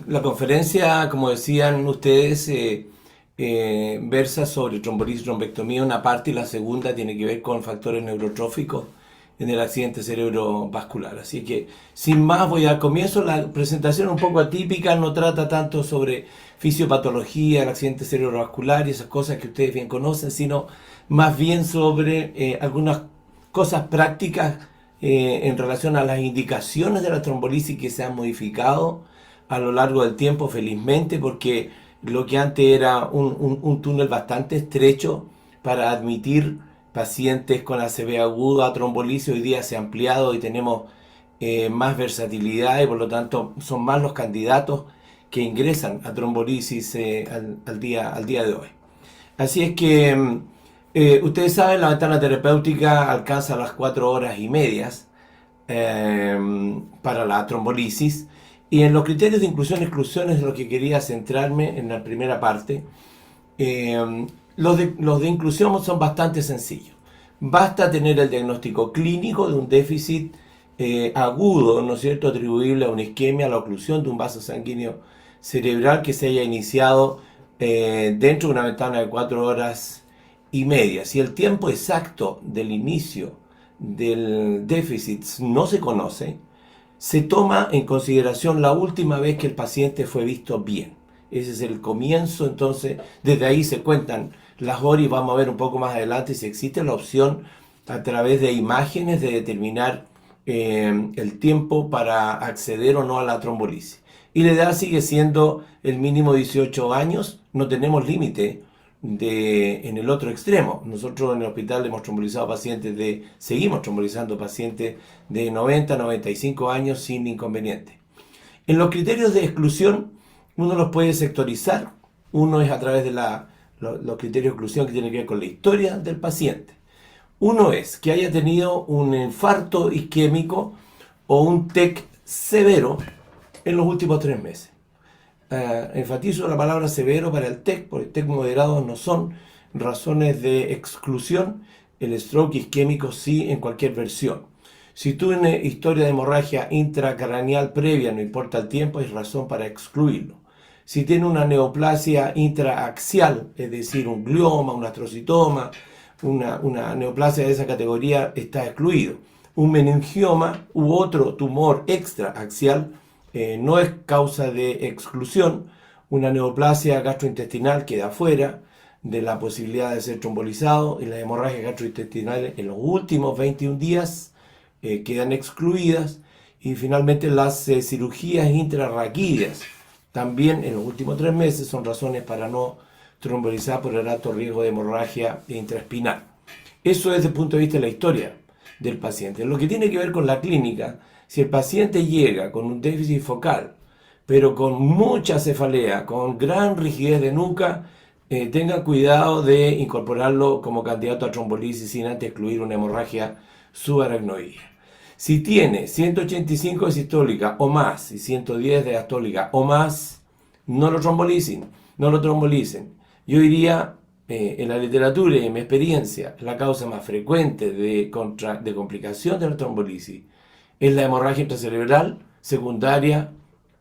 La conferencia, como decían ustedes, versa sobre trombolisis y trombectomía, una parte, y la segunda tiene que ver con factores neurotróficos en el accidente cerebrovascular. Así que, sin más, voy al comienzo. La presentación un poco atípica, no trata tanto sobre fisiopatología, el accidente cerebrovascular y esas cosas que ustedes bien conocen, sino más bien sobre algunas cosas prácticas en relación a las indicaciones de la trombolisis que se han modificado a lo largo del tiempo, felizmente, porque lo que antes era un túnel bastante estrecho para admitir pacientes con ACV agudo a trombolisis, hoy día se ha ampliado y tenemos más versatilidad, y por lo tanto son más los candidatos que ingresan a trombolisis al día de hoy. Así es que ustedes saben, la ventana terapéutica alcanza las 4 horas y medias para la trombolisis. Y en los criterios de inclusión-exclusión es lo que quería centrarme en la primera parte. Los de inclusión son bastante sencillos. Basta tener el diagnóstico clínico de un déficit agudo, ¿no es cierto?, atribuible a una isquemia, a la oclusión de un vaso sanguíneo cerebral que se haya iniciado dentro de una ventana de 4 horas y media. Si el tiempo exacto del inicio del déficit no se conoce, se toma en consideración la última vez que el paciente fue visto bien. Ese es el comienzo. Entonces desde ahí se cuentan las horas y vamos a ver un poco más adelante si existe la opción a través de imágenes de determinar el tiempo para acceder o no a la trombolisis. Y la edad sigue siendo el mínimo 18 años, no tenemos límite en el otro extremo. Nosotros en el hospital hemos trombolizado pacientes seguimos trombolizando pacientes de 90 a 95 años sin inconveniente. En los criterios de exclusión, uno los puede sectorizar. Uno es a través de los criterios de exclusión que tienen que ver con la historia del paciente. Uno es que haya tenido un infarto isquémico o un TEC severo en los últimos 3 meses. Enfatizo la palabra severo para el TEC, porque el TEC moderado no son razones de exclusión. El stroke isquémico sí, en cualquier versión. Si tú tienes historia de hemorragia intracraneal previa, no importa el tiempo, es razón para excluirlo. Si tiene una neoplasia intraaxial, es decir, un glioma, un astrocitoma, una neoplasia de esa categoría, está excluido. Un meningioma u otro tumor extraaxial no es causa de exclusión. Una neoplasia gastrointestinal queda fuera de la posibilidad de ser trombolizado, y las hemorragias gastrointestinales en los últimos 21 días quedan excluidas. Y finalmente las cirugías intrarraquídeas también en los últimos 3 meses son razones para no trombolizar por el alto riesgo de hemorragia intraespinal. Eso es desde el punto de vista de la historia del paciente. Lo que tiene que ver con la clínica, si el paciente llega con un déficit focal, pero con mucha cefalea, con gran rigidez de nuca, tenga cuidado de incorporarlo como candidato a trombolisis sin antes excluir una hemorragia subaracnoidea. Si tiene 185 de sistólica o más y 110 de diastólica o más, no lo trombolicen, no lo trombolicen. Yo diría, en la literatura y en mi experiencia, la causa más frecuente de complicación de la trombolisis es la hemorragia intracerebral secundaria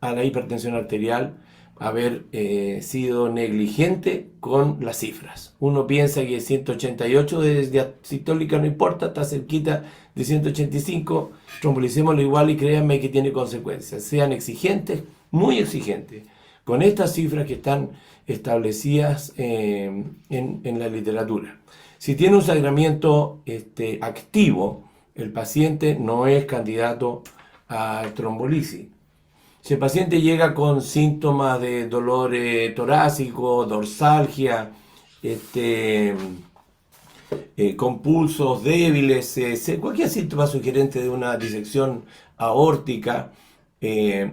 a la hipertensión arterial, haber sido negligente con las cifras. Uno piensa que 188 de diastólica no importa, está cerquita de 185, trombolicémoslo igual y créanme que tiene consecuencias. Sean exigentes, muy exigentes, con estas cifras que están establecidas en la literatura. Si tiene un sangramiento activo, el paciente no es candidato a trombolisis. Si el paciente llega con síntomas de dolor torácico, dorsalgia, con pulsos débiles, cualquier síntoma sugerente de una disección aórtica,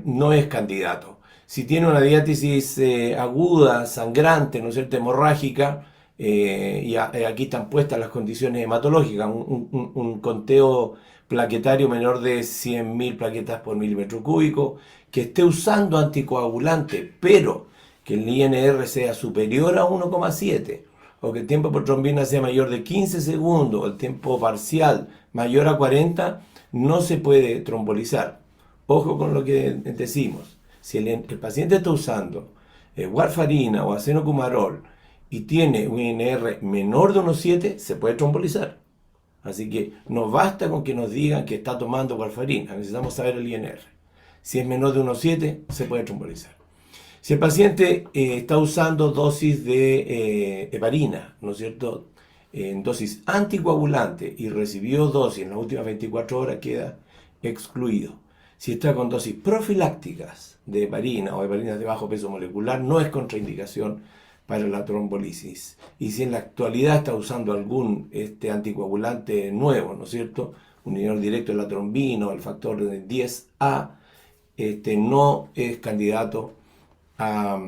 no es candidato. Si tiene una diátesis aguda, sangrante, ¿no es cierto?, hemorrágica, y aquí están puestas las condiciones hematológicas, un conteo plaquetario menor de 100.000 plaquetas por milímetro cúbico, que esté usando anticoagulante, pero que el INR sea superior a 1,7, o que el tiempo por trombina sea mayor de 15 segundos, o el tiempo parcial mayor a 40, no se puede trombolizar. Ojo con lo que decimos. Si el paciente está usando warfarina o acenocumarol y tiene un INR menor de 1,7, se puede trombolizar. Así que no basta con que nos digan que está tomando warfarina, necesitamos saber el INR. Si es menor de 1,7, se puede trombolizar. Si el paciente está usando dosis de heparina, ¿no es cierto?, en dosis anticoagulante y recibió dosis en las últimas 24 horas, queda excluido. Si está con dosis profilácticas de heparina o heparinas de bajo peso molecular, no es contraindicación para la trombolisis. Y si en la actualidad está usando algún anticoagulante nuevo, ¿no es cierto?, un inhibidor directo de la trombina o el factor 10A, no es candidato a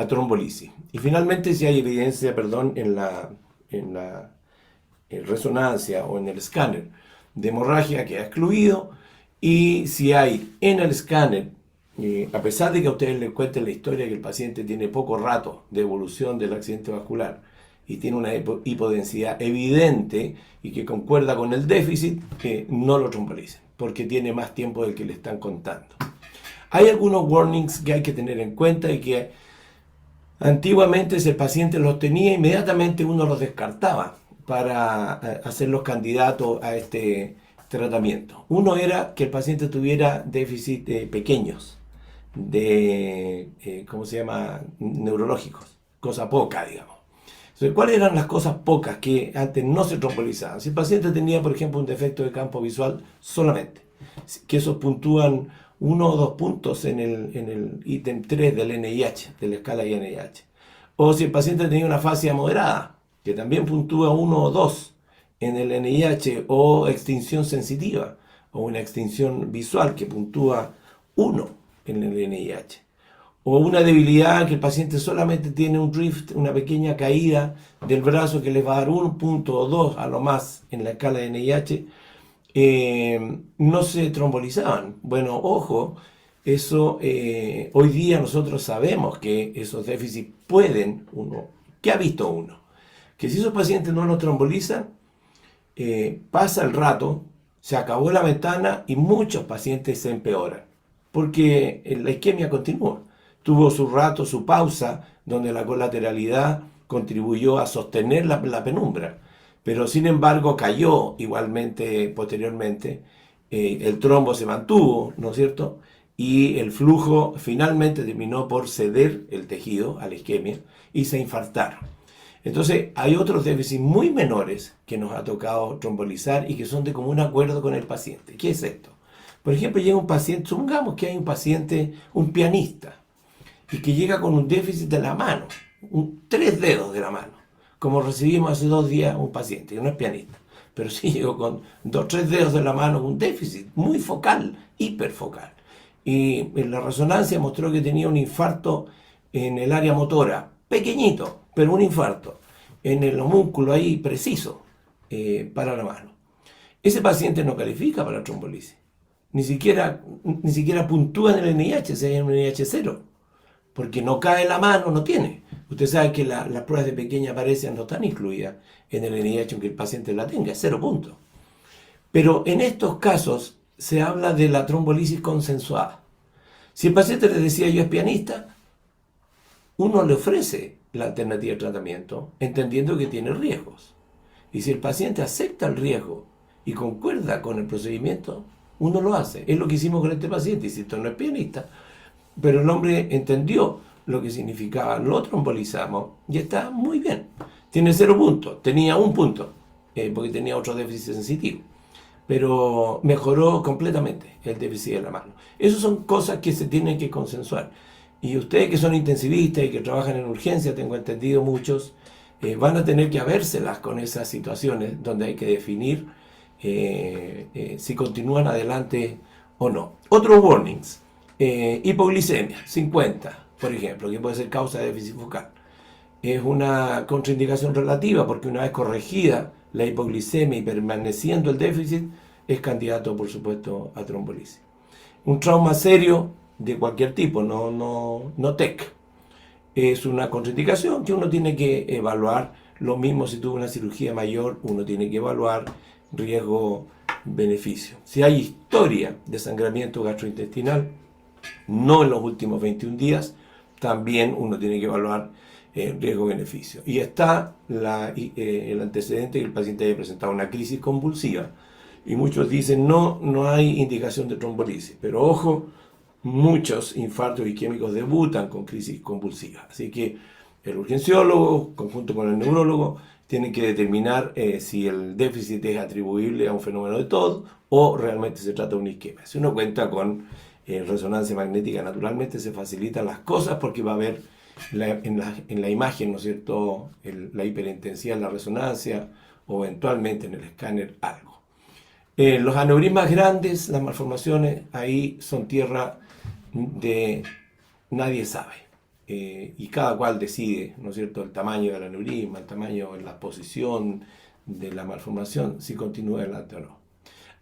trombolisis. Y finalmente, si hay evidencia, en la resonancia o en el escáner de hemorragia, queda excluido. Y si hay en el escáner, a pesar de que a ustedes les cuenten la historia que el paciente tiene poco rato de evolución del accidente vascular y tiene una hipodensidad evidente y que concuerda con el déficit, no lo trombolicen, porque tiene más tiempo del que le están contando. Hay algunos warnings que hay que tener en cuenta y que antiguamente si el paciente los tenía, inmediatamente uno los descartaba para hacerlos candidatos a este tratamiento. Uno era que el paciente tuviera déficit pequeños, neurológicos, cosa poca, digamos. Entonces, ¿cuáles eran las cosas pocas que antes no se trombolizaban? Si el paciente tenía, por ejemplo, un defecto de campo visual solamente, que esos puntúan 1 o 2 puntos en el ítem 3 del NIH, de la escala NIH. O si el paciente tenía una fascia moderada, que también puntúa 1 o 2 en el NIH, o extinción sensitiva, o una extinción visual que puntúa 1 en el NIH. O una debilidad que el paciente solamente tiene un drift, una pequeña caída del brazo que le va a dar 1 punto o 2 a lo más en la escala de NIH, no se trombolizaban. Bueno, ojo, eso hoy día nosotros sabemos que esos déficits pueden, ¿qué ha visto uno? Que si esos pacientes no los trombolizan, pasa el rato, se acabó la ventana y muchos pacientes se empeoran, porque la isquemia continúa. Tuvo su rato, su pausa, donde la colateralidad contribuyó a sostener la penumbra, pero sin embargo cayó igualmente posteriormente, el trombo se mantuvo, ¿no es cierto?, y el flujo finalmente terminó por ceder el tejido a la isquemia y se infartaron. Entonces hay otros déficits muy menores que nos ha tocado trombolizar y que son de común acuerdo con el paciente. ¿Qué es esto? Por ejemplo, llega un paciente, supongamos que hay un paciente, un pianista, y que llega con un déficit de la mano, 3 dedos de la mano, como recibimos hace 2 días un paciente, que no es pianista, pero sí llegó con 2 o 3 dedos de la mano, un déficit muy focal, hiperfocal. Y en la resonancia mostró que tenía un infarto en el área motora, pequeñito, pero un infarto, en el homúnculo ahí preciso, para la mano. Ese paciente no califica para trombolisis, ni siquiera puntúa en el NIH, si hay un NIH 0. Porque no cae la mano, no tiene. Usted sabe que las pruebas de pequeña apariencia no están incluidas en el NIH aunque el paciente la tenga, 0 puntos. Pero en estos casos se habla de la trombolisis consensuada. Si el paciente le decía yo es pianista, uno le ofrece la alternativa de tratamiento entendiendo que tiene riesgos. Y si el paciente acepta el riesgo y concuerda con el procedimiento, uno lo hace. Es lo que hicimos con este paciente, y si esto no es pianista, pero el hombre entendió lo que significaba, lo trombolizamos y está muy bien. Tiene 0 puntos, tenía 1 punto, porque tenía otro déficit sensitivo, pero mejoró completamente el déficit de la mano. Esas son cosas que se tienen que consensuar. Y ustedes que son intensivistas y que trabajan en urgencia, tengo entendido muchos, van a tener que habérselas con esas situaciones donde hay que definir si continúan adelante o no. Otros warnings. Hipoglicemia, 50, por ejemplo, que puede ser causa de déficit focal. Es una contraindicación relativa porque una vez corregida la hipoglicemia y permaneciendo el déficit, es candidato, por supuesto, a trombolisis. Un trauma serio de cualquier tipo, no TEC, es una contraindicación que uno tiene que evaluar. Lo mismo si tuvo una cirugía mayor, uno tiene que evaluar riesgo-beneficio. Si hay historia de sangramiento gastrointestinal, no en los últimos 21 días, también uno tiene que evaluar riesgo-beneficio. Y está el antecedente que el paciente haya presentado una crisis convulsiva. Y muchos dicen, no hay indicación de trombolisis. Pero ojo, muchos infartos isquémicos debutan con crisis convulsiva. Así que el urgenciólogo, conjunto con el neurólogo, tienen que determinar si el déficit es atribuible a un fenómeno de TOD o realmente se trata de una isquemia. Si uno cuenta con resonancia magnética, naturalmente se facilitan las cosas porque va a haber en la imagen, ¿no es cierto?, la hiperintensidad de la resonancia o eventualmente en el escáner algo. Los aneurismas grandes, las malformaciones, ahí son tierra de nadie sabe. Y cada cual decide, ¿no es cierto?, el tamaño del aneurisma, el tamaño, la posición de la malformación, si continúa adelante o no.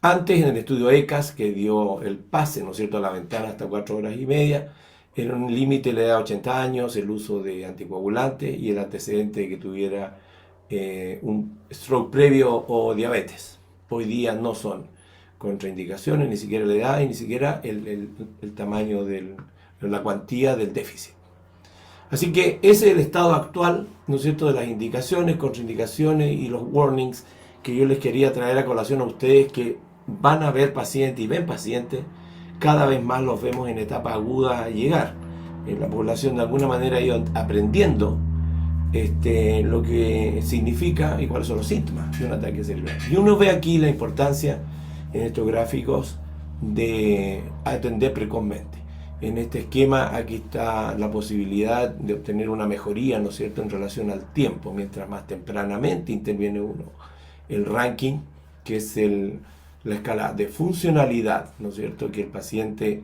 Antes, en el estudio ECAS, que dio el pase, ¿no es cierto?, a la ventana hasta 4 horas y media, era un límite de la edad de 80 años, el uso de anticoagulantes y el antecedente de que tuviera un stroke previo o diabetes. Hoy día no son contraindicaciones, ni siquiera la edad y ni siquiera el tamaño la cuantía del déficit. Así que ese es el estado actual, ¿no es cierto?, de las indicaciones, contraindicaciones y los warnings que yo les quería traer a colación a ustedes que van a ver pacientes y ven pacientes, cada vez más los vemos en etapa aguda a llegar. La población de alguna manera ha ido aprendiendo lo que significa y cuáles son los síntomas de un ataque cerebral. Y uno ve aquí la importancia en estos gráficos de atender precozmente. En este esquema aquí está la posibilidad de obtener una mejoría, ¿no es cierto?, en relación al tiempo, mientras más tempranamente interviene uno. El ranking, que es la escala de funcionalidad, ¿no es cierto?, que el paciente,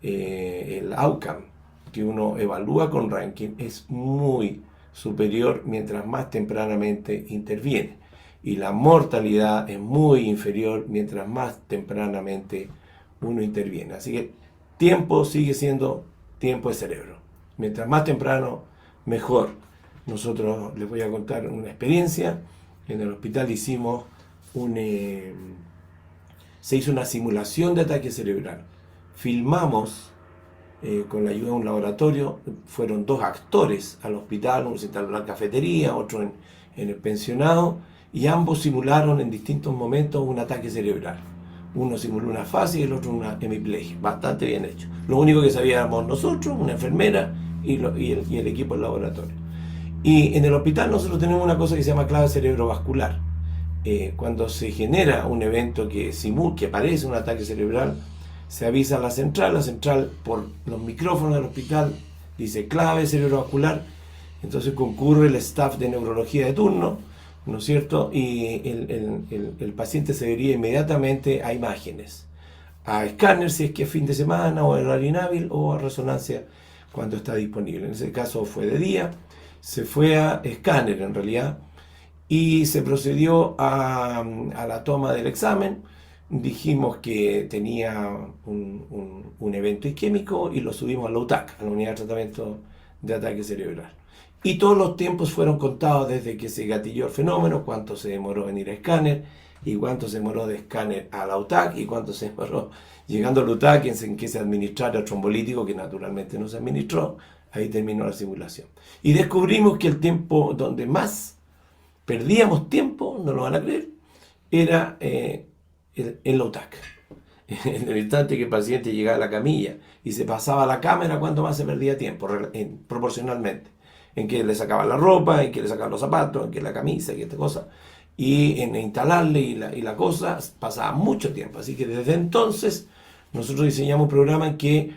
el outcome que uno evalúa con ranking es muy superior mientras más tempranamente interviene. Y la mortalidad es muy inferior mientras más tempranamente uno interviene. Así que tiempo sigue siendo tiempo de cerebro. Mientras más temprano, mejor. Nosotros les voy a contar una experiencia. En el hospital se hizo una simulación de ataque cerebral. Filmamos con la ayuda de un laboratorio. Fueron 2 actores al hospital, uno se instaló en la cafetería, otro en el pensionado, y ambos simularon en distintos momentos un ataque cerebral. Uno simuló una fase y el otro una hemiplegia. Bastante bien hecho. Lo único que sabíamos nosotros, una enfermera y el equipo del laboratorio. Y en el hospital nosotros tenemos una cosa que se llama clave cerebrovascular. Cuando se genera un evento que parece un ataque cerebral, se avisa a la central por los micrófonos del hospital dice clave cerebrovascular, entonces concurre el staff de neurología de turno, ¿no es cierto? Y el paciente se deriva inmediatamente a imágenes, a escáner si es que es fin de semana, o a horario inhábil, o a resonancia cuando está disponible. En ese caso fue de día, se fue a escáner en realidad, y se procedió a la toma del examen. Dijimos que tenía un evento isquémico y lo subimos a la UTAC, a la unidad de tratamiento de ataque cerebral. Y todos los tiempos fueron contados desde que se gatilló el fenómeno, cuánto se demoró en ir a escáner, y cuánto se demoró de escáner a la UTAC, y cuánto se demoró llegando a la UTAC en que se administrara el trombolítico, que naturalmente no se administró. Ahí terminó la simulación. Y descubrimos que el tiempo donde más perdíamos tiempo, no lo van a creer, era en la UTAC. En el instante que el paciente llegaba a la camilla y se pasaba a la cámara, ¿cuánto más se perdía tiempo? Proporcionalmente. En que le sacaban la ropa, en que le sacaban los zapatos, en que la camisa y esta cosa. Y en instalarle y la cosa, pasaba mucho tiempo. Así que desde entonces nosotros diseñamos un programa en que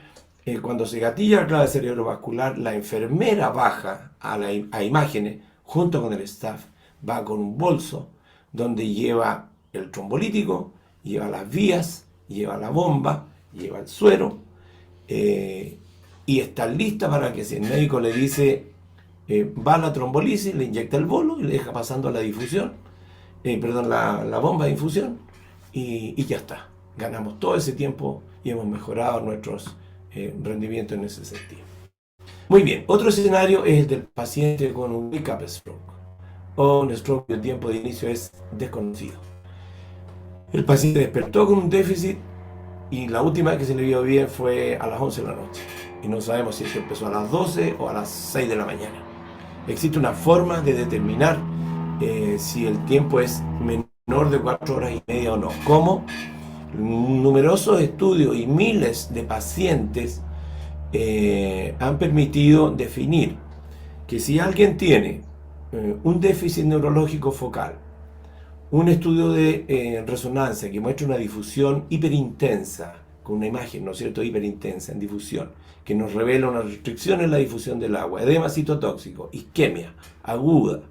cuando se gatilla la clave cerebrovascular, la enfermera baja a imágenes junto con el staff, va con un bolso donde lleva el trombolítico, lleva las vías, lleva la bomba, lleva el suero, y está lista para que si el médico le dice va a la trombolisis, le inyecta el bolo y le deja pasando la difusión, la bomba de infusión, y ya está. Ganamos todo ese tiempo y hemos mejorado nuestros rendimientos en ese sentido. Muy bien, otro escenario es el del paciente con un wake-up stroke o un stroke cuyo tiempo de inicio es desconocido. El paciente despertó con un déficit y la última vez que se le vio bien fue a las 11 de la noche. Y no sabemos si esto empezó a las 12 o a las 6 de la mañana. Existe una forma de determinar si el tiempo es menor de 4 horas y media o no. ¿Cómo? Numerosos estudios y miles de pacientes han permitido definir que si alguien tiene un déficit neurológico focal, un estudio de resonancia que muestra una difusión hiperintensa, con una imagen, ¿no es cierto?, hiperintensa en difusión, que nos revela una restricción en la difusión del agua, edema citotóxico, isquemia aguda,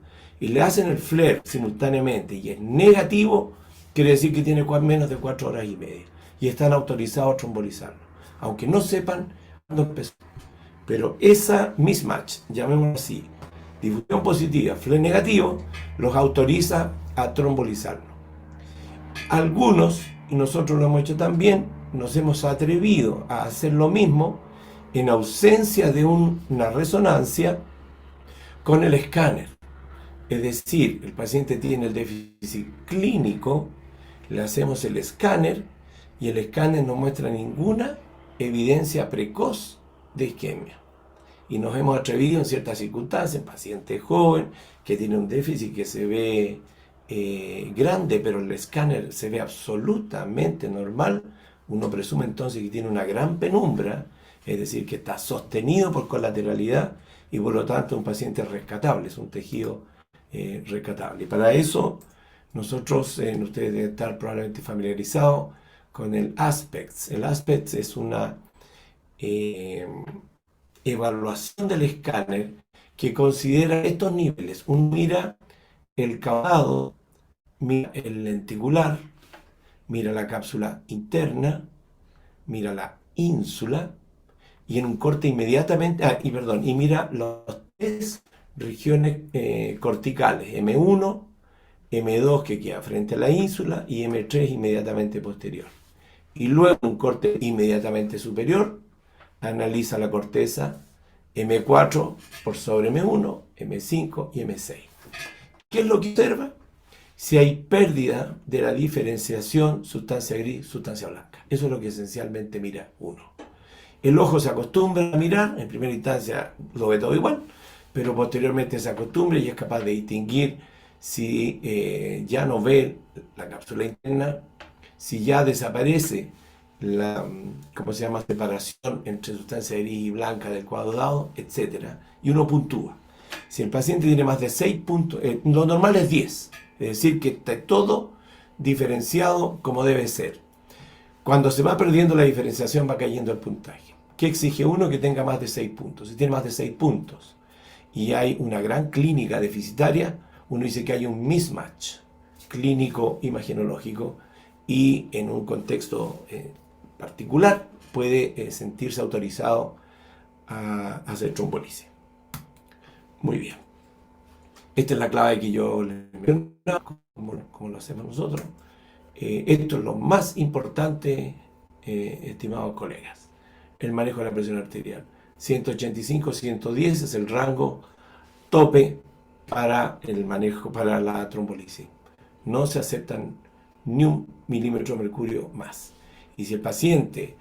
y le hacen el flare simultáneamente y es negativo, quiere decir que tiene menos de 4 horas y media y están autorizados a trombolizarlo, aunque no sepan cuándo empezó. Pero esa mismatch, llamémoslo así, difusión positiva, flare negativo, los autoriza a trombolizarlo. Algunos, y nosotros lo hemos hecho también, nos hemos atrevido a hacer lo mismo en ausencia de una resonancia con el escáner. Es decir, el paciente tiene el déficit clínico, le hacemos el escáner y el escáner no muestra ninguna evidencia precoz de isquemia. Y nos hemos atrevido en ciertas circunstancias, en paciente joven que tiene un déficit que se ve grande, pero el escáner se ve absolutamente normal, uno presume entonces que tiene una gran penumbra, es decir, que está sostenido por colateralidad y por lo tanto un paciente rescatable, es un tejido rescatable. Y para eso nosotros, ustedes deben estar probablemente familiarizados con el ASPECTS. El ASPECTS es una evaluación del escáner que considera estos niveles. Uno mira el caudado, mira el lenticular, mira la cápsula interna, mira la ínsula y en un corte inmediatamente, y mira las tres regiones corticales, M1, M2 que queda frente a la ínsula y M3 inmediatamente posterior. Y luego un corte inmediatamente superior, analiza la corteza M4 por sobre M1, M5 y M6. ¿Qué es lo que observa? Si hay pérdida de la diferenciación sustancia gris, sustancia blanca. Eso es lo que esencialmente mira uno. El ojo se acostumbra a mirar, en primera instancia lo ve todo igual, pero posteriormente se acostumbra y es capaz de distinguir si ya no ve la cápsula interna, si ya desaparece la, ¿cómo se llama?, separación entre sustancia gris y blanca del cuadro dado, etc. Y uno puntúa. Si el paciente tiene más de 6 puntos, lo normal es 10, es decir, que está todo diferenciado como debe ser. Cuando se va perdiendo la diferenciación va cayendo el puntaje. ¿Qué exige uno? Que tenga más de 6 puntos. Si tiene más de 6 puntos y hay una gran clínica deficitaria, uno dice que hay un mismatch clínico imagenológico y en un contexto particular puede sentirse autorizado a hacer trombolisis. Muy bien. Esta es la clave que yo les mencionaba, como lo hacemos nosotros. Esto es lo más importante, estimados colegas. El manejo de la presión arterial. 185-110 es el rango tope para el manejo, para la trombolisis. No se aceptan ni 1 milímetro de mercurio más. Y si el paciente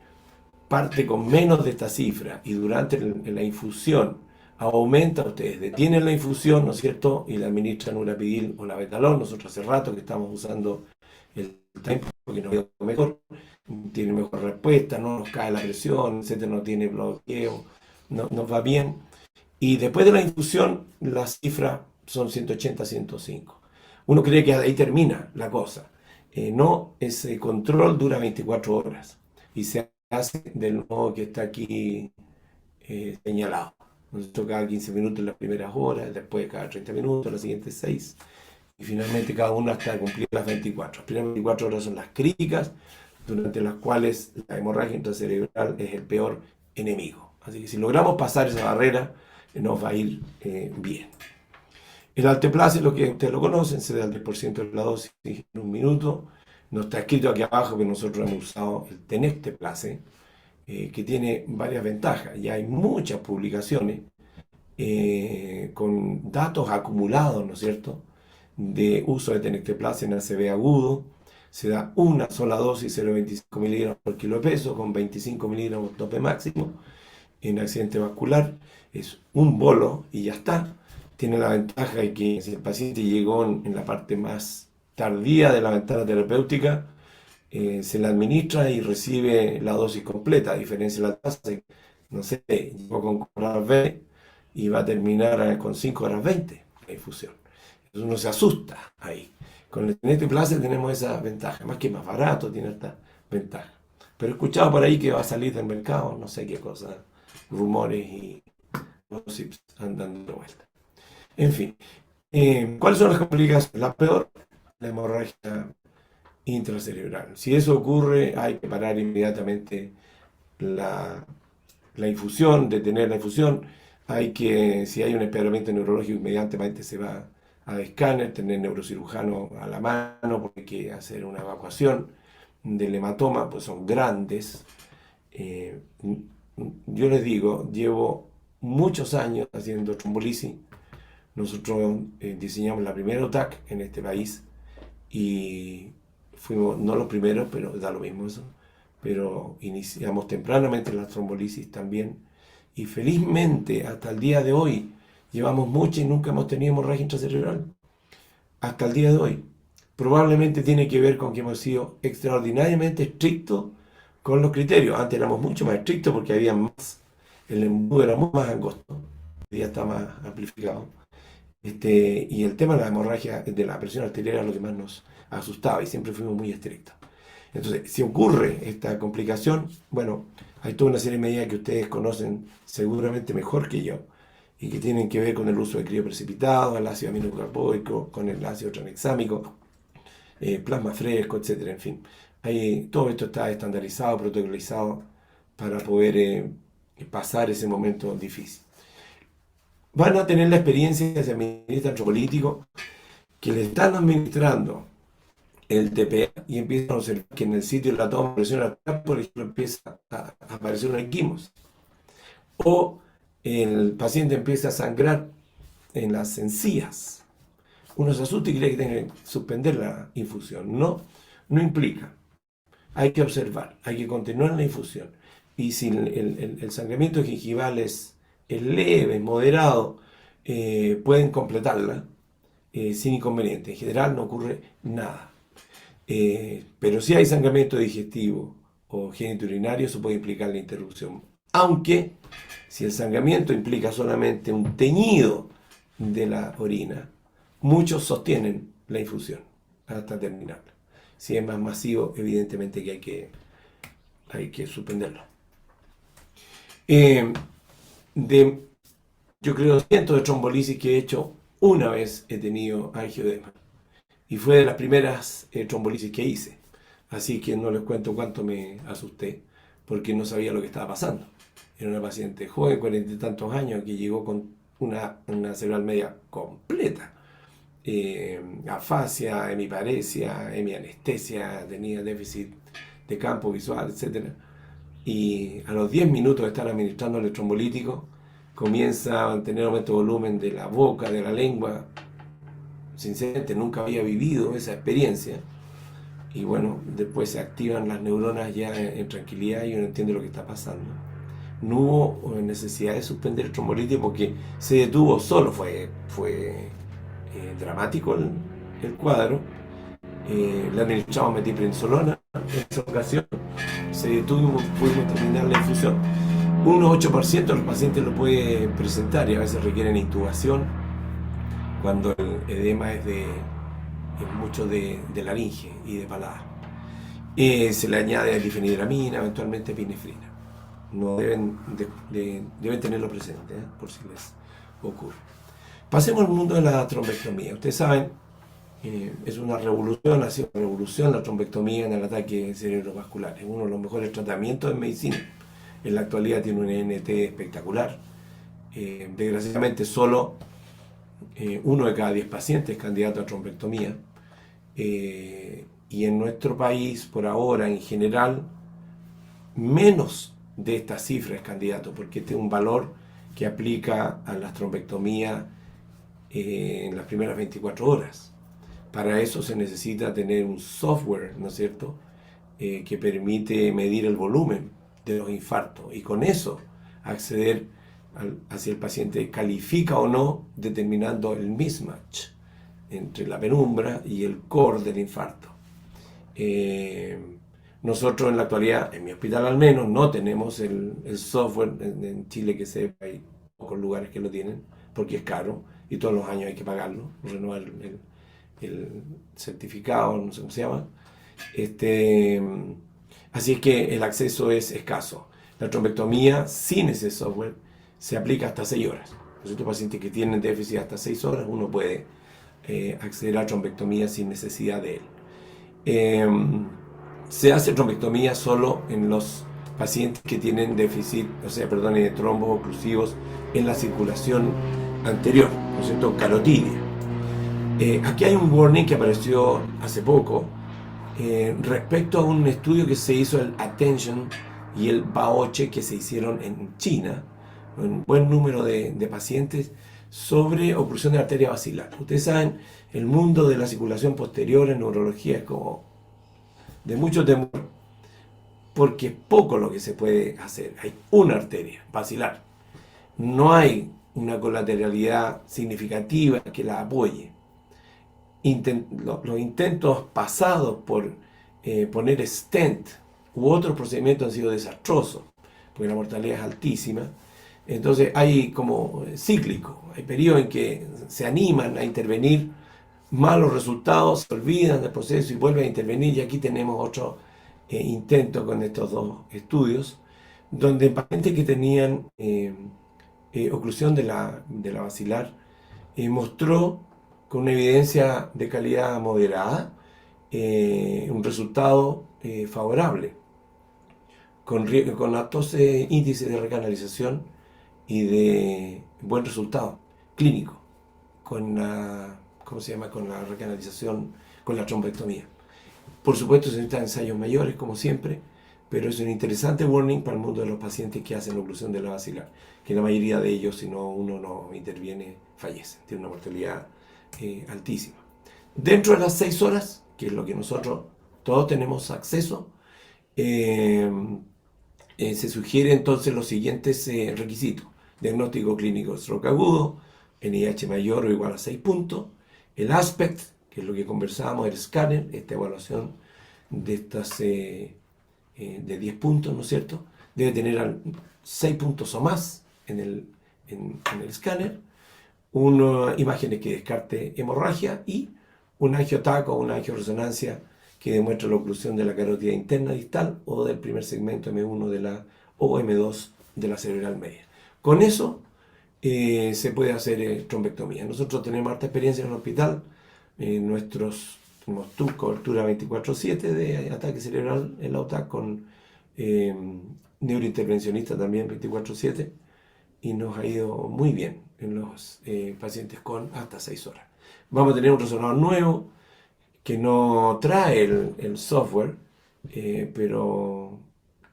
parte con menos de esta cifra y durante la infusión aumenta, ustedes detienen la infusión, ¿no es cierto?, y le administran un urapidil o labetalol. Nosotros hace rato que estamos usando el tiempo porque nos queda mejor, tiene mejor respuesta, no nos cae la presión, etcétera, no tiene bloqueo, nos va bien. Y después de la infusión, las cifras son 180-105. Uno cree que ahí termina la cosa. No, ese control dura 24 horas y se hace del modo que está aquí señalado. Nosotros cada 15 minutos en las primeras horas, después cada 30 minutos, las siguientes 6, y finalmente cada una hasta cumplir las 24. Las primeras 24 horas son las críticas, durante las cuales la hemorragia intracerebral es el peor enemigo. Así que si logramos pasar esa barrera, nos va a ir bien. El alteplase, lo que ustedes lo conocen, se da el 10% de la dosis en un minuto. No está escrito aquí abajo que nosotros hemos usado el tenecteplase, que tiene varias ventajas. Ya hay muchas publicaciones con datos acumulados, ¿no es cierto?, de uso de tenecteplase en ACV agudo, Se da una sola dosis, 0,25 miligramos por kilo de peso, con 25 miligramos tope máximo. En accidente vascular es un bolo y ya está. Tiene la ventaja de que si el paciente llegó en la parte más tardía de la ventana terapéutica, se la administra y recibe la dosis completa, a diferencia de la tasa, no sé, llegó con 4 horas 20 y va a terminar con 5 horas 20 la infusión. Entonces uno se asusta ahí. Con el Tenete Place tenemos esa ventaja, más que más barato tiene esta ventaja. Pero he escuchado por ahí que va a salir del mercado, no sé qué cosa, rumores y gossips andan dando vuelta. En fin, ¿cuáles son las complicaciones? La peor, la hemorragia intracerebral. Si eso ocurre, hay que parar inmediatamente la, la infusión, detener la infusión. Si hay un empeoramiento neurológico, inmediatamente se va a escáner, tener neurocirujano a la mano, porque hay que hacer una evacuación del hematoma, pues son grandes. Eh, yo les digo, llevo muchos años haciendo trombolisis. Nosotros diseñamos la primera OTAC en este país y fuimos, no los primeros, pero da lo mismo eso, pero iniciamos tempranamente la trombolisis también y felizmente hasta el día de hoy llevamos mucho y nunca hemos tenido hemorragia intracerebral. Hasta el día de hoy. Probablemente tiene que ver con que hemos sido extraordinariamente estrictos con los criterios. Antes éramos mucho más estrictos porque había más, el embudo era mucho más angosto, hoy día está más amplificado. Y el tema de la hemorragia, de la presión arterial era lo que más nos asustaba y siempre fuimos muy estrictos. Entonces, si ocurre esta complicación, bueno, hay toda una serie de medidas que ustedes conocen seguramente mejor que yo y que tienen que ver con el uso de crioprecipitado, el ácido aminoglucólico, con el ácido tranexámico, plasma fresco, etcétera. En fin, todo esto está estandarizado, protocolizado para poder pasar ese momento difícil. Van a tener la experiencia de se administra antropolítico que le están administrando el TPA y empiezan a observar que en el sitio de la toma de presión arterial, por ejemplo, empieza a aparecer una equimosis. O el paciente empieza a sangrar en las encías. Uno se asusta y cree que tiene que suspender la infusión. No, no implica. Hay que observar, hay que continuar la infusión. Y si el sangramiento gingival es leve, moderado, pueden completarla sin inconveniente. En general no ocurre nada. Pero si hay sangramiento digestivo o genitourinario, eso puede implicar la interrupción. Aunque, si el sangramiento implica solamente un teñido de la orina, muchos sostienen la infusión hasta terminarla. Si es más masivo, evidentemente que hay que suspenderlo. Yo creo cientos de trombolisis que he hecho, una vez he tenido angioedema. Y fue de las primeras trombolisis que hice. Así que no les cuento cuánto me asusté, porque no sabía lo que estaba pasando. Era una paciente joven, 40 y tantos años, que llegó con una cerebral media completa. Afasia, hemiparesia, hemianestesia, tenía déficit de campo visual, etc. Y a los 10 minutos de estar administrando el trombolítico, comienza a tener aumento de volumen de la boca, de la lengua. Sinceramente nunca había vivido esa experiencia. Y bueno, después se activan las neuronas ya en tranquilidad y uno entiende lo que está pasando. No hubo necesidad de suspender el trombolitis porque se detuvo solo, fue dramático el cuadro. Le administramos metiprednisolona en esa ocasión, se detuvo, pudimos terminar la infusión. Un 8% de los pacientes lo puede presentar y a veces requieren intubación cuando el edema es mucho de laringe y de paladar. Se le añade difenhidramina, eventualmente epinefrina. No deben tenerlo presente, por si les ocurre. Pasemos al mundo de la trombectomía. Ustedes saben, es una revolución, ha sido una revolución la trombectomía en el ataque cerebrovascular. Es uno de los mejores tratamientos en medicina. En la actualidad tiene un NT espectacular. Desgraciadamente solo 1 de cada 10 pacientes es candidato a trombectomía. Y en nuestro país, por ahora, en general, menos de esta cifra es candidato, porque este es un valor que aplica a las trombectomías en las primeras 24 horas. Para eso se necesita tener un software, ¿no es cierto?, que permite medir el volumen de los infartos y con eso acceder a si el paciente califica o no, determinando el mismatch entre la penumbra y el core del infarto. Nosotros en la actualidad, en mi hospital al menos, no tenemos el software. En Chile, que sepa, hay pocos lugares que lo tienen, porque es caro y todos los años hay que pagarlo, renovar el certificado, no sé cómo se llama. Así es que el acceso es escaso. La trombectomía sin ese software se aplica hasta 6 horas. Los otros pacientes que tienen déficit hasta 6 horas, uno puede acceder a trombectomía sin necesidad de él. Se hace trombectomía solo en los pacientes que tienen déficit, trombos oclusivos en la circulación anterior, ¿no es cierto?, carotidia. Aquí hay un warning que apareció hace poco respecto a un estudio que se hizo, el Attention y el Baoche, que se hicieron en China, un buen número de pacientes, sobre oclusión de la arteria basilar. Ustedes saben, el mundo de la circulación posterior en neurología es como de mucho temor, porque es poco lo que se puede hacer. Hay una arteria basilar, no hay una colateralidad significativa que la apoye. Los intentos pasados por poner stent u otros procedimientos han sido desastrosos, porque la mortalidad es altísima. Entonces hay como cíclico, hay periodos en que se animan a intervenir, malos resultados, se olvidan del proceso y vuelven a intervenir, y aquí tenemos otro intento con estos dos estudios, donde pacientes que tenían oclusión de la basilar mostró con una evidencia de calidad moderada un resultado favorable, con altos índices de recanalización y de buen resultado clínico con la, con la recanalización, con la trombectomía. Por supuesto se necesitan ensayos mayores, como siempre, pero es un interesante warning para el mundo de los pacientes que hacen oclusión de la basilar, que la mayoría de ellos, si no uno no interviene, fallecen, tiene una mortalidad altísima. Dentro de las 6 horas, que es lo que nosotros todos tenemos acceso, se sugiere entonces los siguientes requisitos: diagnóstico clínico de stroke agudo, NIH mayor o igual a 6 puntos, el aspect, que es lo que conversábamos, el escáner, esta evaluación de estas de 10 puntos, ¿no es cierto? Debe tener 6 puntos o más en el escáner, imágenes que descarte hemorragia y un angiotaco o una angioresonancia que demuestra la oclusión de la carótida interna distal o del primer segmento M1 o M2 de la cerebral media. Con eso se puede hacer trombectomía. Nosotros tenemos harta experiencia en el hospital. Tenemos cobertura 24/7 de ataque cerebral en la UTAC, con neurointervencionista también 24/7, y nos ha ido muy bien en los pacientes con hasta 6 horas. Vamos a tener un resonador nuevo que no trae el software, pero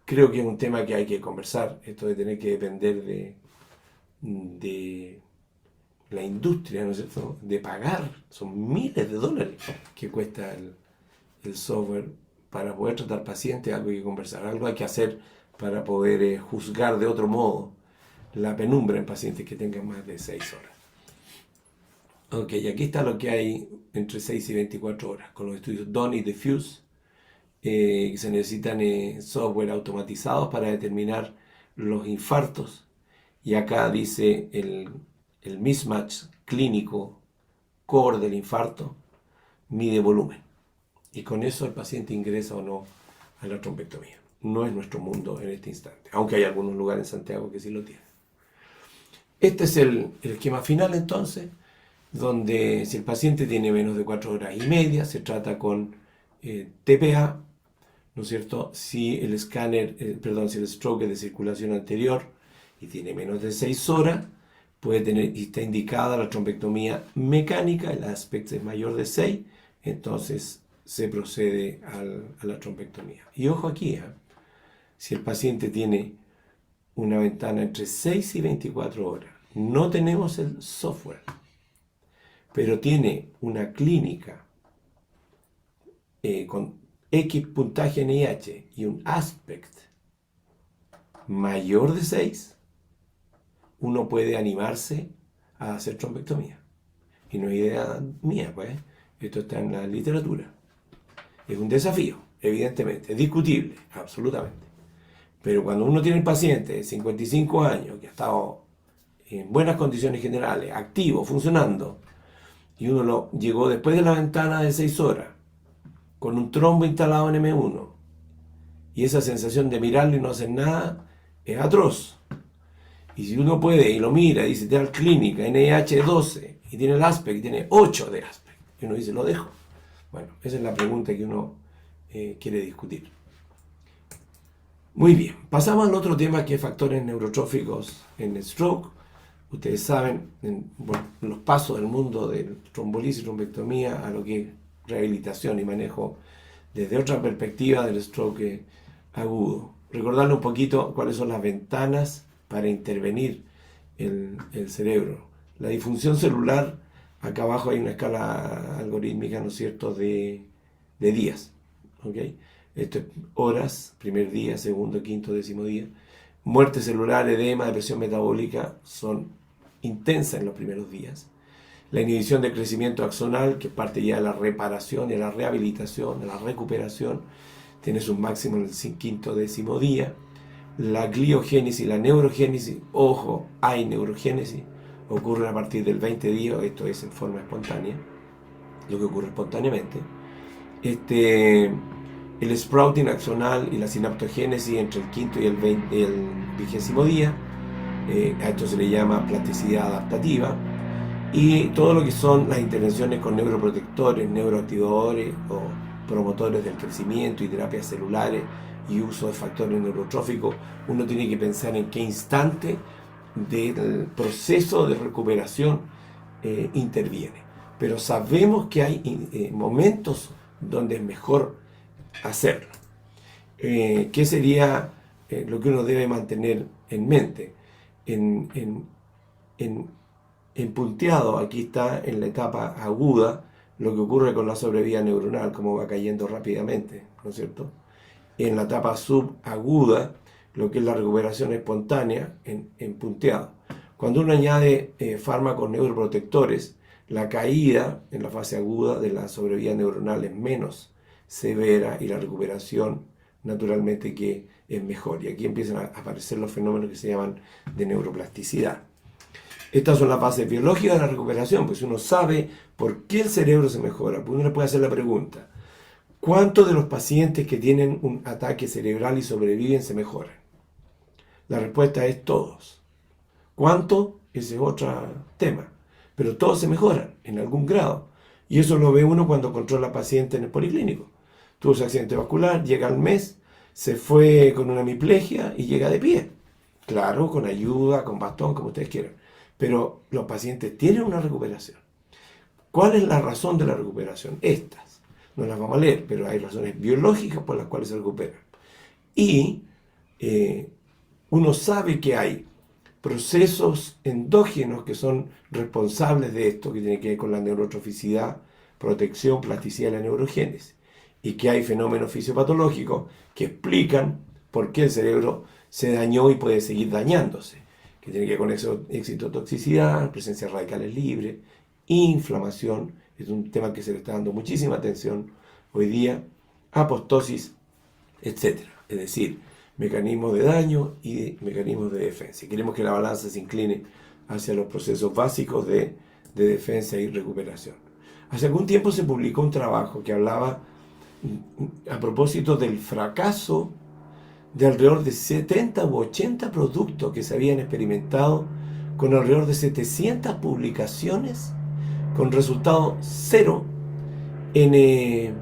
creo que es un tema que hay que conversar, esto de tener que depender de la industria, ¿no es cierto?, de pagar, son miles de dólares que cuesta el software para poder tratar pacientes. Algo hay que conversar, algo hay que hacer para poder juzgar de otro modo la penumbra en pacientes que tengan más de 6 horas. Ok, aquí está lo que hay entre 6 y 24 horas, con los estudios Dawn y Diffuse, que se necesitan software automatizados para determinar los infartos, y acá dice el mismatch clínico core del infarto, mide volumen, y con eso el paciente ingresa o no a la trombectomía. No es nuestro mundo en este instante, aunque hay algunos lugares en Santiago que sí lo tienen. Este es el esquema final entonces, donde si el paciente tiene menos de 4 horas y media, se trata con TPA, ¿no es cierto? Si el escáner, si el stroke es de circulación anterior y tiene menos de 6 horas, puede tener, y está indicada la trombectomía mecánica, el aspecto es mayor de 6, entonces se procede a la trombectomía. Y ojo aquí, si el paciente tiene una ventana entre 6 y 24 horas, no tenemos el software, pero tiene una clínica con X puntaje en IH y un aspect mayor de 6, uno puede animarse a hacer trombectomía. Y no es idea mía, pues. Esto está en la literatura. Es un desafío, evidentemente. Es discutible, absolutamente. Pero cuando uno tiene el paciente de 55 años, que ha estado en buenas condiciones generales, activo, funcionando, y uno lo llegó después de la ventana de 6 horas, con un trombo instalado en M1, y esa sensación de mirarlo y no hacer nada, es atroz. Y si uno puede y lo mira y dice, te da clínica, NIH 12, y tiene el aspect, y tiene 8 de aspect, y uno dice, lo dejo. Bueno, esa es la pregunta que uno quiere discutir. Muy bien, pasamos al otro tema que es factores neurotróficos en el stroke. Ustedes saben los pasos del mundo de trombolisis y trombectomía a lo que es rehabilitación y manejo desde otra perspectiva del stroke agudo. Recordarle un poquito cuáles son las ventanas para intervenir el cerebro. La disfunción celular, acá abajo hay una escala algorítmica, ¿no es cierto?, de días. ¿Okay? Esto es horas, primer día, segundo, quinto, décimo día. Muerte celular, edema, depresión metabólica son intensas en los primeros días. La inhibición del crecimiento axonal, que parte ya de la reparación, de la rehabilitación, de la recuperación, tiene su máximo en el quinto, décimo día. La gliogénesis, la neurogénesis, ojo, hay neurogénesis, ocurre a partir del 20 día, esto es en forma espontánea, lo que ocurre espontáneamente. El sprouting axonal y la sinaptogénesis entre el quinto y el 20º día, a esto se le llama plasticidad adaptativa, y todo lo que son las intervenciones con neuroprotectores, neuroactivadores o promotores del crecimiento y terapias celulares y uso de factores neurotróficos, uno tiene que pensar en qué instante del proceso de recuperación interviene. Pero sabemos que hay momentos donde es mejor hacerlo. ¿Qué sería lo que uno debe mantener en mente? En punteado, aquí está en la etapa aguda, lo que ocurre con la sobrevía neuronal, cómo va cayendo rápidamente, ¿no es cierto? En la etapa subaguda, lo que es la recuperación espontánea, en punteado. Cuando uno añade fármacos neuroprotectores, la caída en la fase aguda de la sobrevía neuronal es menos severa y la recuperación naturalmente que es mejor. Y aquí empiezan a aparecer los fenómenos que se llaman de neuroplasticidad. Estas son las bases biológicas de la recuperación, pues uno sabe por qué el cerebro se mejora. Pues uno le puede hacer la pregunta, ¿cuántos de los pacientes que tienen un ataque cerebral y sobreviven se mejoran? La respuesta es todos. ¿Cuánto? Ese es otro tema. Pero todos se mejoran en algún grado. Y eso lo ve uno cuando controla paciente en el policlínico. Tuvo su accidente vascular, llega al mes, se fue con una hemiplegia y llega de pie. Claro, con ayuda, con bastón, como ustedes quieran. Pero los pacientes tienen una recuperación. ¿Cuál es la razón de la recuperación? Estas. No las vamos a leer, pero hay razones biológicas por las cuales se recuperan. Y uno sabe que hay procesos endógenos que son responsables de esto, que tiene que ver con la neurotroficidad, protección, plasticidad y la neurogénesis. Y que hay fenómenos fisiopatológicos que explican por qué el cerebro se dañó y puede seguir dañándose. Que tiene que ver con excitotoxicidad, presencia de radicales libres, inflamación, es un tema que se le está dando muchísima atención hoy día, apoptosis, etc. Es decir, mecanismos de daño y mecanismos de defensa. Y queremos que la balanza se incline hacia los procesos básicos de defensa y recuperación. Hace algún tiempo se publicó un trabajo que hablaba a propósito del fracaso de alrededor de 70 u 80 productos que se habían experimentado con alrededor de 700 publicaciones con resultado cero en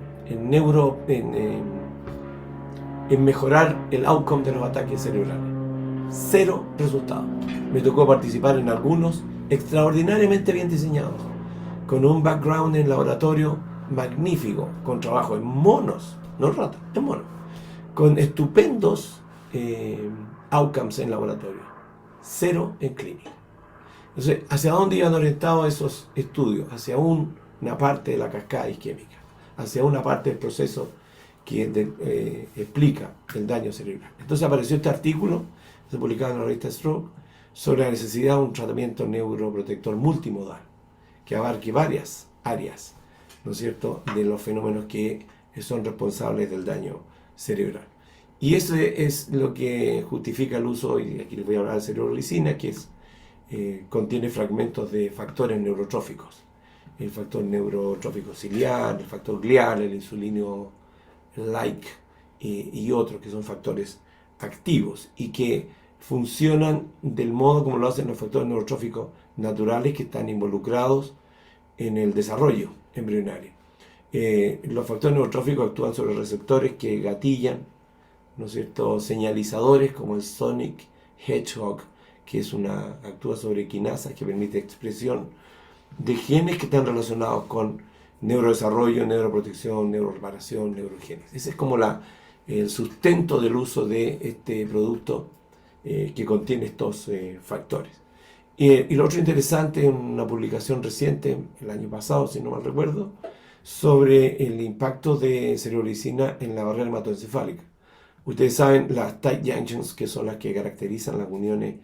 mejorar el outcome de los ataques cerebrales. Cero resultado. Me tocó participar en algunos extraordinariamente bien diseñados, con un background en laboratorio magnífico, con trabajo en monos, no ratas, en monos, con estupendos outcomes en laboratorio, cero en clínica. Entonces, ¿hacia dónde iban orientados esos estudios? Hacia una parte de la cascada isquémica, hacia una parte del proceso que explica el daño cerebral. Entonces apareció este artículo, se publicado en la revista Stroke, sobre la necesidad de un tratamiento neuroprotector multimodal que abarque varias áreas, ¿no es cierto?, de los fenómenos que son responsables del daño cerebral. Y eso es lo que justifica el uso, y aquí les voy a hablar de cerebrolicina, que contiene fragmentos de factores neurotróficos. El factor neurotrófico ciliar, el factor glial, el insulino-like y otros que son factores activos y que funcionan del modo como lo hacen los factores neurotróficos naturales que están involucrados en el desarrollo embrionario. Los factores neurotróficos actúan sobre receptores que gatillan, ¿no es cierto?, señalizadores como el Sonic Hedgehog, que actúa sobre quinasas que permite expresión de genes que están relacionados con neurodesarrollo, neuroprotección, neuroreparación, neurogénesis. Ese es como el sustento del uso de este producto que contiene estos factores. Y lo otro interesante, en una publicación reciente, el año pasado, si no mal recuerdo, sobre el impacto de cerebrolicina en la barrera hematoencefálica. Ustedes saben, las tight junctions, que son las que caracterizan las uniones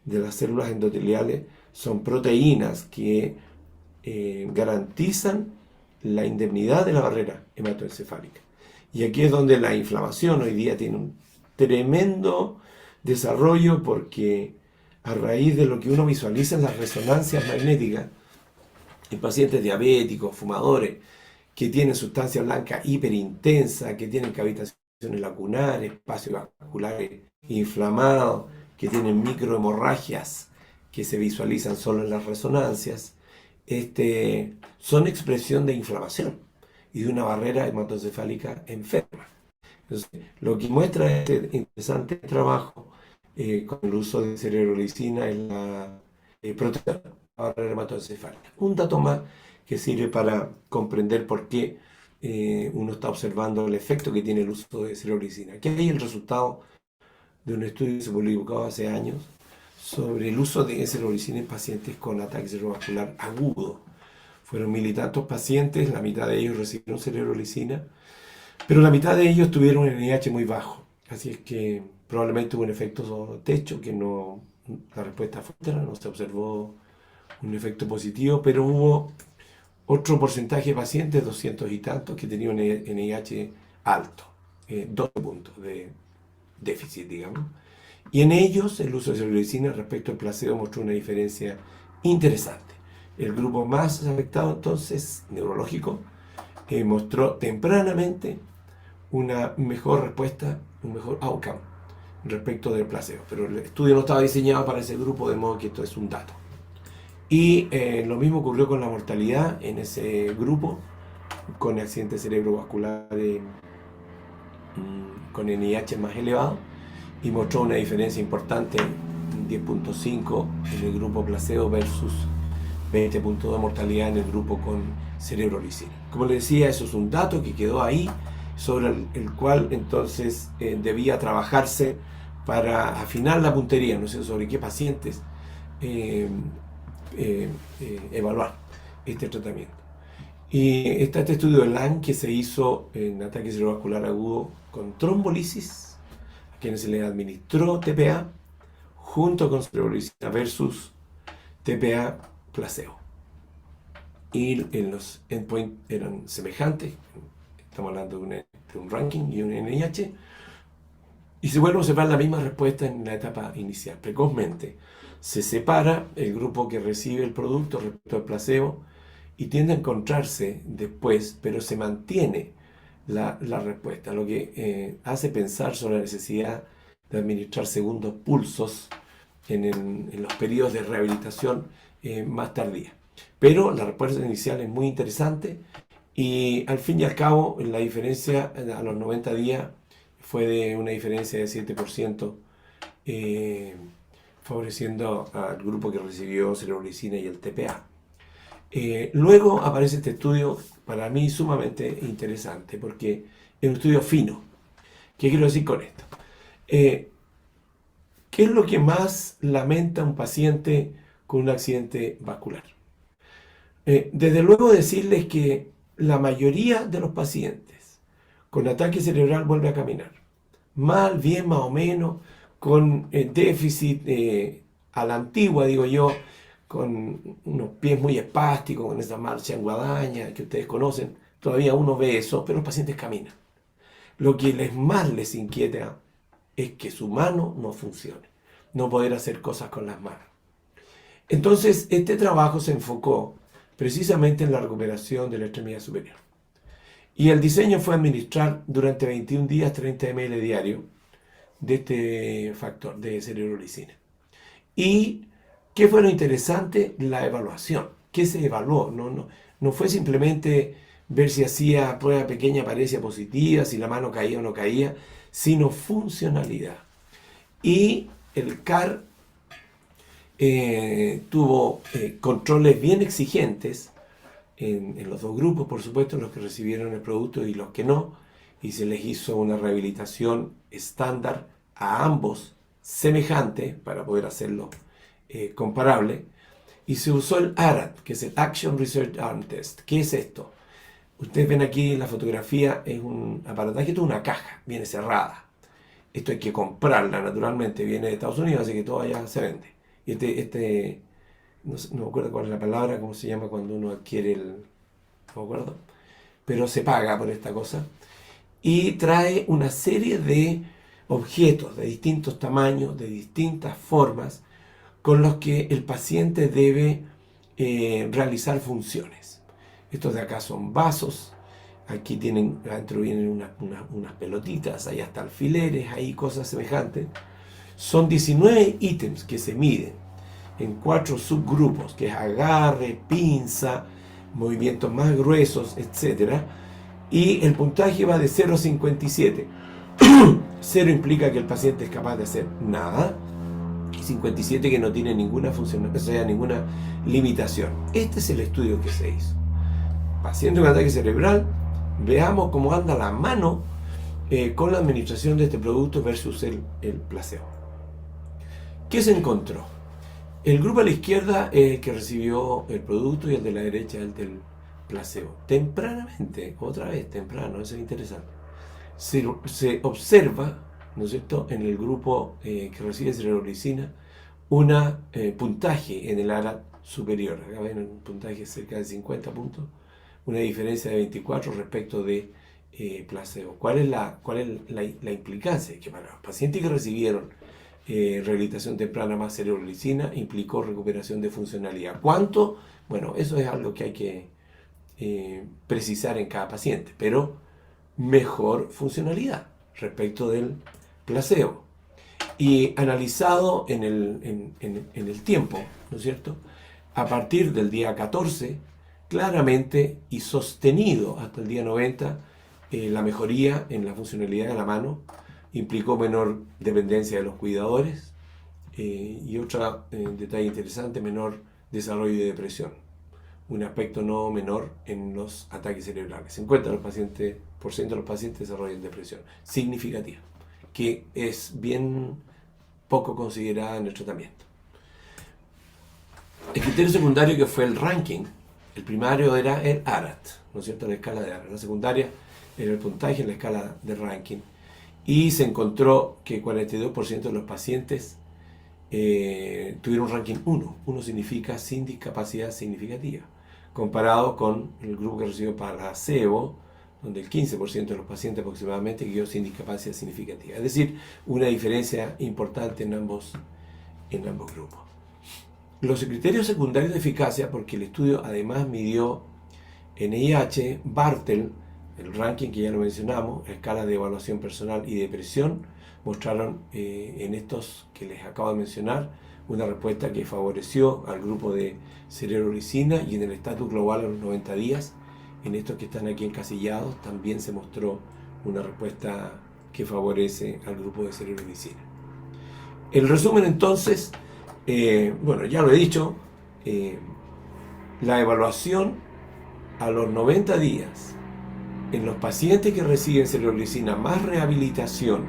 de las células endoteliales, son proteínas que garantizan la indemnidad de la barrera hematoencefálica. Y aquí es donde la inflamación hoy día tiene un tremendo desarrollo, porque a raíz de lo que uno visualiza en las resonancias magnéticas en pacientes diabéticos, fumadores, que tienen sustancia blanca hiperintensa, que tienen cavitaciones lacunares, espacios vasculares inflamados, que tienen microhemorragias que se visualizan solo en las resonancias, son expresión de inflamación y de una barrera hematoencefálica enferma. Entonces, lo que muestra este interesante trabajo con el uso de cerebrolicina en la protección de la barrera hematoencefálica. Un dato más que sirve para comprender por qué uno está observando el efecto que tiene el uso de cerebrolicina. Aquí hay el resultado de un estudio que se publicó hace años sobre el uso de cerebrolicina en pacientes con ataque cerebrovascular agudo. Fueron 1000 y tantos pacientes, la mitad de ellos recibieron cerebrolicina, pero la mitad de ellos tuvieron un NIH muy bajo. Así es que probablemente hubo un efecto techo, que la respuesta fue otra, no se observó un efecto positivo, pero hubo otro porcentaje de pacientes, 200 y tantos, que tenían un NIH alto, 12 puntos de déficit, digamos. Y en ellos el uso de cerebrolicina respecto al placebo mostró una diferencia interesante. El grupo más afectado, entonces, neurológico, mostró tempranamente una mejor respuesta, un mejor outcome respecto del placebo. Pero el estudio no estaba diseñado para ese grupo, de modo que esto es un dato. Y lo mismo ocurrió con la mortalidad en ese grupo, con accidentes cerebrovasculares con NIH más elevado, y mostró una diferencia importante, 10.5 en el grupo placebo versus 20.2 de mortalidad en el grupo con cerebrolicina. Como les decía, eso es un dato que quedó ahí, sobre el cual entonces debía trabajarse para afinar la puntería, no sé sobre qué pacientes evaluar este tratamiento. Y está este estudio de Lang que se hizo en ataque cerebrovascular agudo con trombolisis, a quienes se les administró TPA junto con cerebrolicina versus TPA placebo. Y los endpoints eran semejantes, estamos hablando de un ranking y un NIH, y se vuelve a observar la misma respuesta en la etapa inicial. Precozmente se separa el grupo que recibe el producto respecto al placebo y tiende a encontrarse después, pero se mantiene la respuesta, lo que hace pensar sobre la necesidad de administrar segundos pulsos en los periodos de rehabilitación más tardía. Pero la respuesta inicial es muy interesante, y al fin y al cabo la diferencia a los 90 días fue de una diferencia de 7%, favoreciendo al grupo que recibió cerebrolicina y el TPA. Luego aparece este estudio, para mí sumamente interesante, porque es un estudio fino. ¿Qué quiero decir con esto? ¿Qué es lo que más lamenta un paciente con un accidente vascular? Desde luego decirles que la mayoría de los pacientes con ataque cerebral vuelve a caminar. Mal, bien, más o menos, con déficit a la antigua, digo yo, con unos pies muy espásticos, con esa marcha en guadaña que ustedes conocen. Todavía uno ve eso, pero los pacientes caminan. Lo que más les inquieta es que su mano no funcione, no poder hacer cosas con las manos. Entonces, este trabajo se enfocó precisamente en la recuperación de la extremidad superior. Y el diseño fue administrar durante 21 días 30 ml diario de este factor de cerebrolicina. ¿Y qué fue lo interesante? La evaluación. ¿Qué se evaluó? No fue simplemente ver si hacía prueba pequeña, aparecía positiva, si la mano caía o no caía, sino funcionalidad. Y el CAR tuvo controles bien exigentes en los dos grupos, por supuesto, los que recibieron el producto y los que no, y se les hizo una rehabilitación estándar a ambos, semejante, para poder hacerlo comparable, y se usó el ARAT, que es el Action Research Arm Test. ¿Qué es esto? Ustedes ven aquí en la fotografía, es un aparataje, esto es una caja, viene cerrada. Esto hay que comprarla, naturalmente, viene de Estados Unidos, así que todo allá se vende. Y no me acuerdo cuál es la palabra, cómo se llama cuando uno adquiere no me acuerdo, pero se paga por esta cosa. Y trae una serie de objetos de distintos tamaños, de distintas formas, con los que el paciente debe realizar funciones. Estos de acá son vasos, aquí adentro vienen unas pelotitas, hay hasta alfileres, hay cosas semejantes. Son 19 ítems que se miden en 4 subgrupos, que es agarre, pinza, movimientos más gruesos, etc. Y el puntaje va de 0 a 57. 0 implica que el paciente es capaz de hacer nada, y 57 que no tiene ninguna función, o sea, ninguna limitación. Este es el estudio que se hizo. Paciente con ataque cerebral, veamos cómo anda la mano con la administración de este producto versus el placebo. ¿Qué se encontró? El grupo a la izquierda que recibió el producto y el de la derecha el del placebo. Tempranamente, otra vez temprano, eso es interesante, se observa, ¿no es cierto?, en el grupo que recibe cerebrolicina, un puntaje en el ARAT superior. Acá ven un puntaje cerca de 50 puntos, una diferencia de 24 respecto de placebo. ¿Cuál es la implicancia? Que para los pacientes que recibieron rehabilitación temprana más cerebrolicina implicó recuperación de funcionalidad. ¿Cuánto? Bueno, eso es algo que hay que precisar en cada paciente, pero mejor funcionalidad respecto del placebo. Y analizado en el tiempo, ¿no es cierto?, a partir del día 14, claramente y sostenido hasta el día 90, la mejoría en la funcionalidad de la mano implicó menor dependencia de los cuidadores y otro detalle interesante, menor desarrollo de depresión. Un aspecto no menor en los ataques cerebrales. 50% de los pacientes desarrollan depresión significativa, que es bien poco considerada en el tratamiento. El criterio secundario, que fue el ranking, el primario era el ARAT, ¿no es cierto?, la escala de ARAT. La secundaria era el puntaje en la escala de ranking. Y se encontró que 42% de los pacientes tuvieron un ranking 1. 1 significa sin discapacidad significativa, comparado con el grupo que recibió placebo, donde el 15% de los pacientes aproximadamente quedó sin discapacidad significativa. Es decir, una diferencia importante en ambos grupos. Los criterios secundarios de eficacia, porque el estudio además midió NIH, Bartel, el ranking que ya lo mencionamos, escala de evaluación personal y depresión, mostraron en estos que les acabo de mencionar una respuesta que favoreció al grupo de cerebrolicina, y en el estatus global a los 90 días, en estos que están aquí encasillados, también se mostró una respuesta que favorece al grupo de cerebrolicina. El resumen entonces, bueno, ya lo he dicho, la evaluación a los 90 días en los pacientes que reciben cerebrolicina más rehabilitación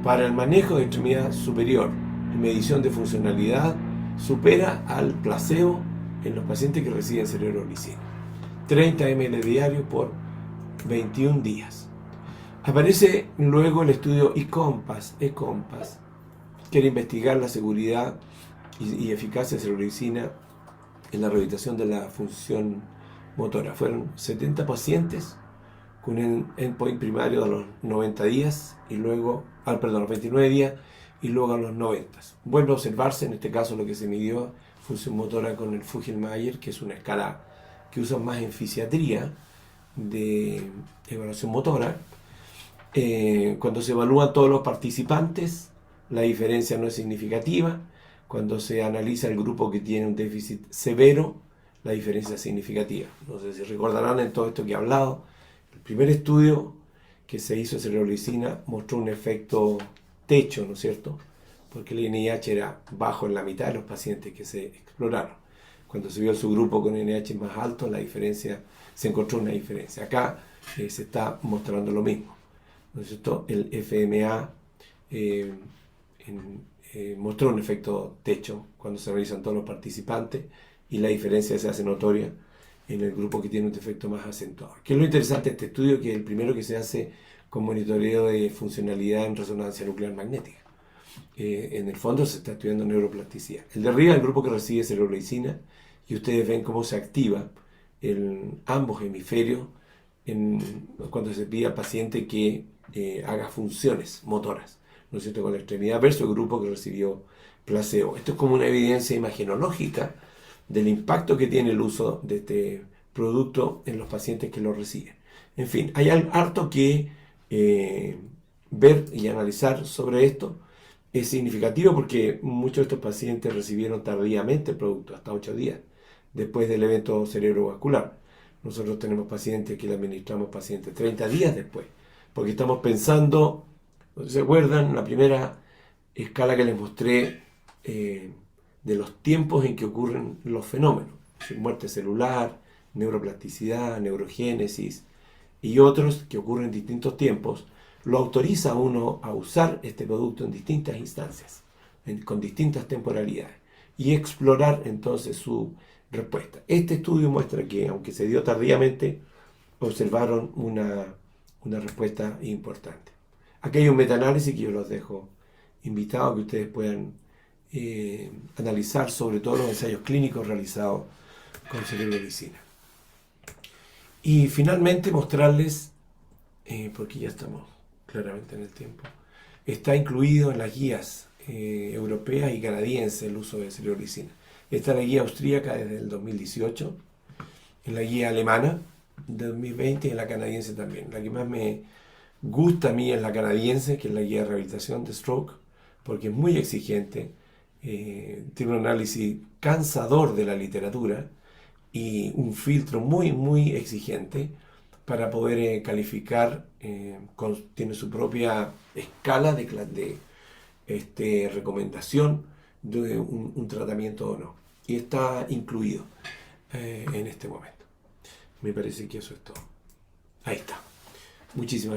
para el manejo de extremidad superior y medición de funcionalidad supera al placebo en los pacientes que reciben cerebrolicina. 30 ml diario por 21 días. Aparece luego el estudio ECOMPASS, que era investigar la seguridad y eficacia de la cerebrolizina en la rehabilitación de la función motora. Fueron 70 pacientes con un endpoint primario a los 90 días y luego, a los 29 días y luego a los 90. Vuelve a observarse, en este caso lo que se midió, función motora con el Fugl-Meyer, que es una escala que usan más en fisiatría de evaluación motora. Cuando se evalúan todos los participantes, la diferencia no es significativa. Cuando se analiza el grupo que tiene un déficit severo, la diferencia es significativa. No sé si recordarán en todo esto que he hablado. El primer estudio que se hizo de cerebrolizina mostró un efecto techo, ¿no es cierto? Porque el NIH era bajo en la mitad de los pacientes que se exploraron. Cuando se vio el subgrupo con NIH más alto, se encontró una diferencia. Acá se está mostrando lo mismo, ¿no es cierto? El FMA mostró un efecto techo cuando se revisan todos los participantes y la diferencia se hace notoria en el grupo que tiene un defecto más acentuado. ¿Qué es lo interesante de este estudio? Que es el primero que se hace con monitoreo de funcionalidad en resonancia nuclear magnética. En el fondo se está estudiando neuroplasticidad. El de arriba es el grupo que recibe cerebrolizina y ustedes ven cómo se activa en ambos hemisferios cuando se pide al paciente que haga funciones motoras, ¿no es cierto?, con la extremidad versus el grupo que recibió placebo. Esto es como una evidencia imagenológica del impacto que tiene el uso de este producto en los pacientes que lo reciben. En fin, hay harto que ver y analizar sobre esto. Es significativo porque muchos de estos pacientes recibieron tardíamente el producto, hasta 8 días después del evento cerebrovascular. Nosotros tenemos pacientes que le administramos pacientes 30 días después, porque estamos pensando, ¿se acuerdan? La primera escala que les mostré de los tiempos en que ocurren los fenómenos, muerte celular, neuroplasticidad, neurogénesis y otros que ocurren en distintos tiempos, lo autoriza a uno a usar este producto en distintas instancias, con distintas temporalidades, y explorar entonces su respuesta. Este estudio muestra que, aunque se dio tardíamente, observaron una respuesta importante. Aquí hay un metaanálisis que yo los dejo invitados a que ustedes puedan analizar sobre todos los ensayos clínicos realizados con cerebrolizina. Y finalmente mostrarles, porque ya estamos claramente en el tiempo, está incluido en las guías europeas y canadienses el uso de cerebrolizina. Está en la guía austríaca desde el 2018, en la guía alemana de 2020 y en la canadiense también. La que más me gusta a mí es la canadiense, que es la guía de rehabilitación de stroke, porque es muy exigente, tiene un análisis cansador de la literatura y un filtro muy, muy exigente para poder calificar, tiene su propia escala de recomendación de un tratamiento o no. Y está incluido en este momento. Me parece que eso es todo. Ahí está. Muchísimas gracias.